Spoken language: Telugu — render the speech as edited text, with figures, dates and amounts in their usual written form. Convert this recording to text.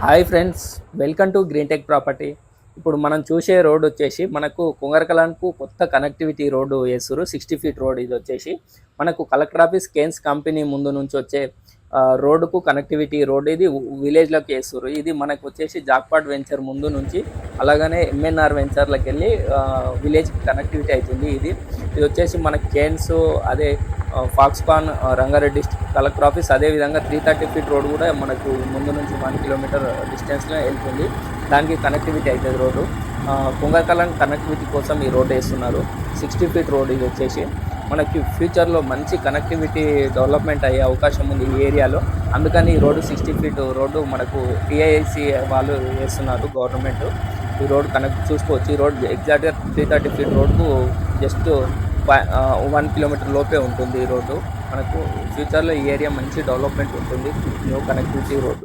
Hi friends, welcome to green tech property. ఇప్పుడు మనం చూసే రోడ్ వచ్చేసి మనకు కుంగరకలాన్కు కొత్త కనెక్టివిటీ రోడ్డు వేస్తురు. 60 ఫీట్ రోడ్ ఇది వచ్చేసి మనకు కలెక్టర్ ఆఫీస్ కేన్స్ కంపెనీ ముందు నుంచి వచ్చే రోడ్డుకు కనెక్టివిటీ రోడ్. ఇది విలేజ్లోకి వేస్తురు. ఇది మనకు వచ్చేసి జాక్పాట్ వెంచర్ ముందు నుంచి అలాగనే ఎంఎన్ఆర్ వెంచర్లకు వెళ్ళి విలేజ్కి కనెక్టివిటీ అవుతుంది. ఇది వచ్చేసి మనకి కేన్స్ అదే Foxconn Rangareddy district collector office, అదేవిధంగా 330 ఫీట్ రోడ్ కూడా మనకు ముందు నుంచి 1 కిలోమీటర్ డిస్టెన్స్లో వెళ్తుంది. దానికి కనెక్టివిటీ అవుతుంది రోడ్డు. కుంగరకలాన్ కనెక్టివిటీ కోసం ఈ రోడ్డు వేస్తున్నారు. 60 ఫీట్ రోడ్ ఇది వచ్చేసి మనకి ఫ్యూచర్లో మంచి కనెక్టివిటీ డెవలప్మెంట్ అయ్యే అవకాశం ఉంది ఈ ఏరియాలో. అందుకని ఈ రోడ్డు 60 ఫీట్ రోడ్డు మనకు టీఐఐసి వాళ్ళు వేస్తున్నారు గవర్నమెంట్. ఈ రోడ్ కనెక్ట్ చూసుకోవచ్చు. ఈ రోడ్ ఎగ్జాక్ట్గా 330 ఫీట్ రోడ్కు జస్ట్ 1 కిలోమీటర్ లోపే ఉంటుంది ఈ రోడ్డు. మనకు ఫ్యూచర్లో ఈ ఏరియా మంచి డెవలప్మెంట్ ఉంటుంది. New connectivity road.